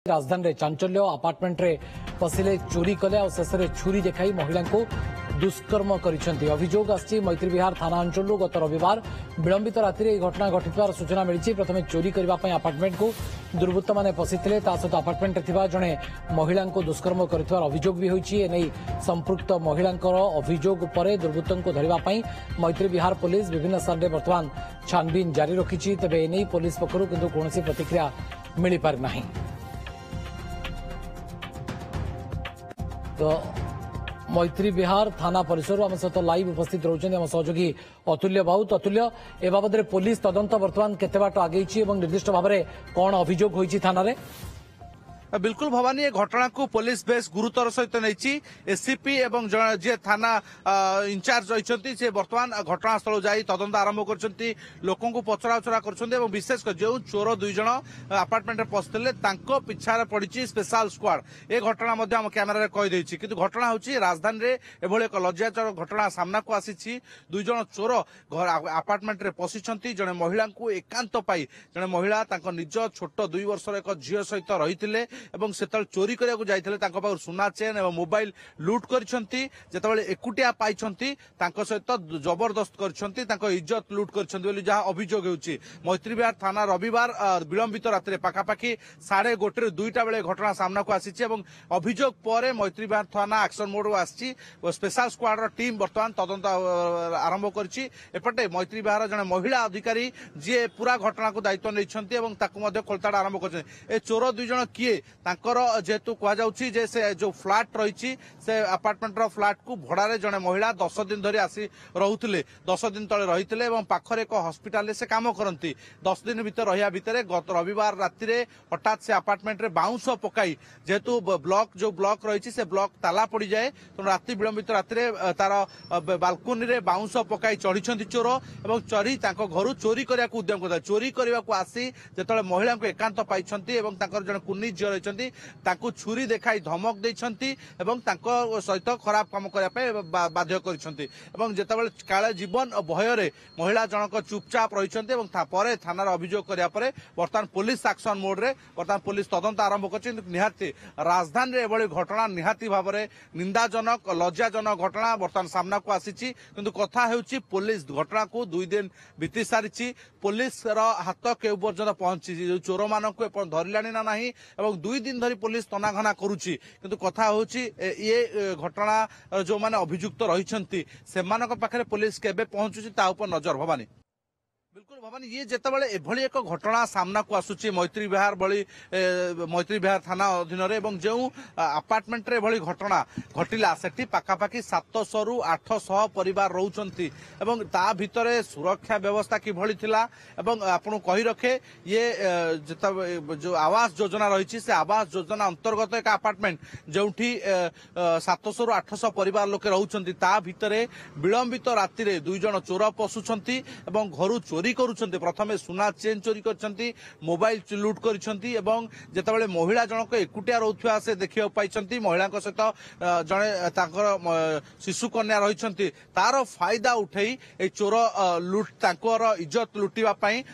राजधानी रे चांचल्य अपार्टमेंट रे पसिले चोरी कले और शेष छुरी देखाई महिला को दुष्कर्म करिसेंती। अभियोग आछि मैत्री विहार थाना अंचल गत रविवार विलंबित राति घटना घटिबार सूचना मिली। प्रथमे चोरी करने अपार्टमेंट को दुर्वृत्त माने पशिथिले सहित अपार्टमेंट थिबा जणे महिला को दुष्कर्म करथिबार अभियोग भी होइछि। एनै संपृक्त महिला अभियोग पर दुर्वृत्तों को धरने मैत्री विहार पुलिस विभिन्न स्थान में बर्तमान छानबीन जारी रखिछि। तेबे एनै पुलिस पक्षरु किंतु कोनोसी प्रतिक्रिया मिली पारि नाही। तो मैत्री विहार थाना परिसर आम सहित लाइव उपस्थित रोचंदी आम सहयोगी अतुल्य बाउत। अतुल्य ए बाबद पुलिस तदंत बर्तमान केते बाट आगे निर्दिष्ट भाव में कौन अभियोग होइछि थाना रे? बिल्कुल भवानी ये घटना को पुलिस बेस गुरुतर सहित नहीं एसीपी एवं जे थाना इंचार्ज रही से बर्तमान घटनास्थल जाई तदंत आरंभ कर लोकों को पचराउचरा कर विशेषकर जो चोर दुई जन अपार्टमेंट पशिले पिछारे पड़ी स्पेशल स्क्वाड ए घटना आम कैमेरा कहीदे कि घटना हूँ राजधानी में एभली एक लज्जाजनक घटना सामना को आसी। दुई जन चोर घर अपार्टमेंट रे पशिंट जड़े महिला को एकांत पाई जड़े महिला निज छोट 2 वर्षर एक झील सहित रही एवं से चोरी करने जाते सुना चेन और मोबाइल लुट करते एकुटिया पाई सहित जबरदस्त कर इज्जत लुट कर जहाँ अभियोग होउछि। मैत्री विहार थाना रविवार विलंबित राति पाखापाखि 1:30 2टा बेले घटना सामना को आसी। अभियोग पर मैत्री विहार थाना एक्शन मोड को आसी स्पेशल स्क्वाड टीम बर्तमान तदंत आरंभ करपटे मैत्री विहार जड़े महिला अधिकारी जी पूरा घटना को दायित्व नहीं खोलताड़ आरंभ कर चोर दुई जन किए जेहेतु कहुच्छी से जो फ्लाट रही से अपार्टमेंट फ्लाट को भड़ारे जड़े महिला 10 दिन धरी आसी रोते 10 दिन तले रही पाखरे एक हस्पिटाल से काम करती 10 दिन भीतर रहा भितर गत रविवार राति हठात से अपार्टमेंट रे बाउंस पकाई जेहेतु ब्लॉक रही से ब्लॉक ताला पड़ जाए तेणु राति विलंबित राति तार बालकोनी रे बाउंस पकाई चढ़ी चोर और चढ़ी घर चोरी करने उद्यम करता चोरी करने को आसी जो महिला को एकांत पाई जड़े कुनी झील रही छुरी देखाई धमक देती सहित खराब कम करने बाध्य करते काले जीवन भय महिला जनक चुपचाप रही थाना अभियोग करने बर्तमान पुलिस एक्शन मोड रे बर्तमान पुलिस तदंत आरंभ कर निहाती राजधानी रे एभली घटना निहाती भाव में निंदाजनक लज्जाजनक घटना बर्तमान सामना को आसी। किंतु कथा होउछि पुलिस घटना को 2 दिन बीती सारी पुलिस हाथ केउ पर्यंत पहुंची जो चोर मान धरलानी ना नहीं 2 दिन धरी पुलिस तनाघना करुच्ची। किंतु कथा होउछि ये घटना जो माने अभियुक्त रही से पाखे पुलिस केबे पहुंचुची ता उपर नजर। भवानी बिल्कुल भवानी ये जितेबाला एभली एक घटना सामना को आसुची मैत्री विहार मैत्री विहार थाना अधीन जो अपार्टमेंट रे एभली घटना घटिला सेठी पाखापाखि 700 रु 800 परिवार रोचंती एवं ता भितरे सुरक्षा व्यवस्था किभली थिला एवं आपन कहि रखे ये जो आवास योजना रही से आवास योजना अंतर्गत एक अपार्टमेंट जोठी 700 रु 800 परिवार लोके रोचंती ता भितरे विलंबित राति रे 2 जन चोर पशुचंती एवं घर चोरी करुछंती। प्रथमे सुना चेन चोरी करछंती मोबाइल लुट करछंती एवं जेतेबेले महिला जनक एकुटिया रहउथुआ से देखियो पाइछंती महिला सहित जणे ताकर शिशु कन्या रहिछंती तार फायदा उठेई ए चोर लुट ताकर इज्जत लुटिबा पई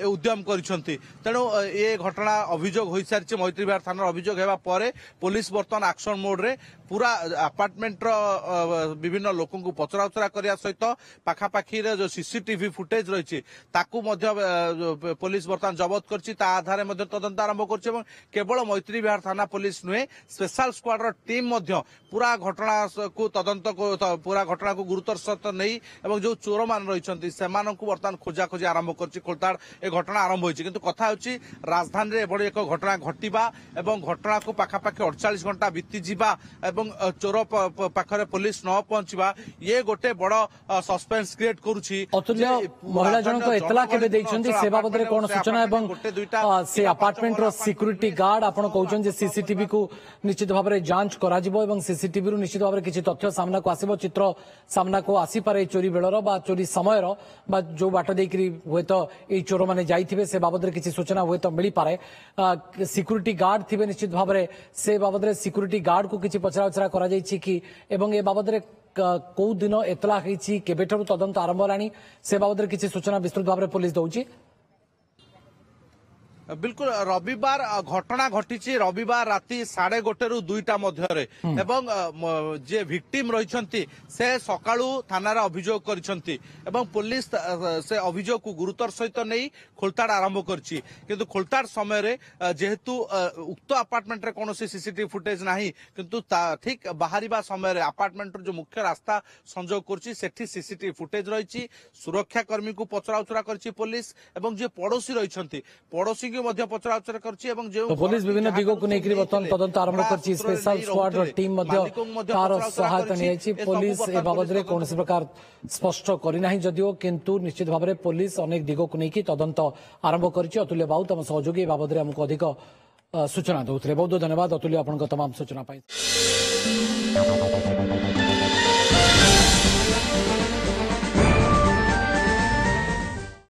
उद्यम करछंती। तेणु ए घटना अभियोग होई सारिछ मैत्री विहार थाना अभियोग हेबा परे पुलिस बर्तमान एक्शन मोड रे पूरा अपार्टमेंट विभिन्न लोकों को पचराउचरा करिया सहित पाखापाखि जो सीसीटीवी फुटेज रही ताकू पुलिस बर्तमान जबत करछि ता आधार में तदंत आरंभ करछि। केवल मैत्री विहार थाना पुलिस नुहे स्पेशल स्क्वाड टीम पूरा घटना को तदंत को पूरा घटना को गुरुतर सहित नहीं एवं जो चोर मान रही से बर्तमान खोजाखोजी आरंभ करछि खोलताड़ ए घटना आरंभ होइछि। किंतु कथा होछि राजधानी रे एभली एक घटना घटिबा एवं घटना को पाखापाखि 48 घंटा बीती जिबा एवं चोर पाखरे पुलिस न पहुंचवा ये गोटे बड़ सस्पेंस क्रिएट करुछि। महिला जनक एतला केबे दैछन्ती से बाबद रे कोन सूचना एवं से अपार्टमेंट रो सिक्युरिटी गार्ड आपण कहउछन जे सीसीटीवी को निश्चित भाव में जांच करा जिवो एवं सीसीटीवी रो निश्चित भाव में किछि तथ्य सामना को आसीबो चित्र सामना को आसी पारे चोरी बेलर बा चोरी समय रो बा जो बाट देकरी होय तो ए चोर माने जाइथिबे से बाबद रे किछि सूचना होय तो मिली पारे सिक्युरिटी गार्ड थिबे निश्चित भाव में से बाबद रे सिक्युरिटी गार्ड को किछि पचराउचरा करा जाइछि कि एवं ए बाबद रे कौ दिन एतला होइछि केबेठरू तदंत आरंभ हेलानी से बाबद किसी सूचना विस्तृत भाव में पुलिस दउछि। बिल्कुल रविवार घटना घटी रविवार राति 1:30 ରୁ 2ଟା ମଧ୍ୟରେ ଏବଂ जे विक्टिम रही से सकाळू थाना अभियोग करिसंती एवं पुलिस से अभियोग को गुरुतर सहित नहीं खोलताड़ आरंभ करछि किंतु खोलताड़ समय रे जेहेतु उक्त अपार्टमेंट रे कोनोसी सीसीटीवी फुटेज नाही किंतु ठीक बाहरिबा समय रे अपार्टमेंट जो मुख्य रास्ता संजोग करछि सेठी सीसीटीवी फुटेज रही सुरक्षा कर्मी को पचराउचरा करछि पुलिस एवं जे पड़ोसी रही पड़ोसी को मध्य पचराउचरा करछि एवं जे पुलिस विभिन्न दिगों को लेकर बर्तमान तदंत आरंभ करछि स्पेशल स्क्वाड रो टीम तार सहायता नहीं पुलिस ए बाबद रे कौन प्रकार स्पष्ट करना जदियो किंतु निश्चित भाव में पुलिस अनेक दिगों को लेकिन तदंत आरंभ करछि अतुल्य बाउत आम सहयोगी ए बाबद रे हमको अधिक सूचना दउथले बहुत बहुत धन्यवाद अतुल्य आपन तमाम सूचना पाई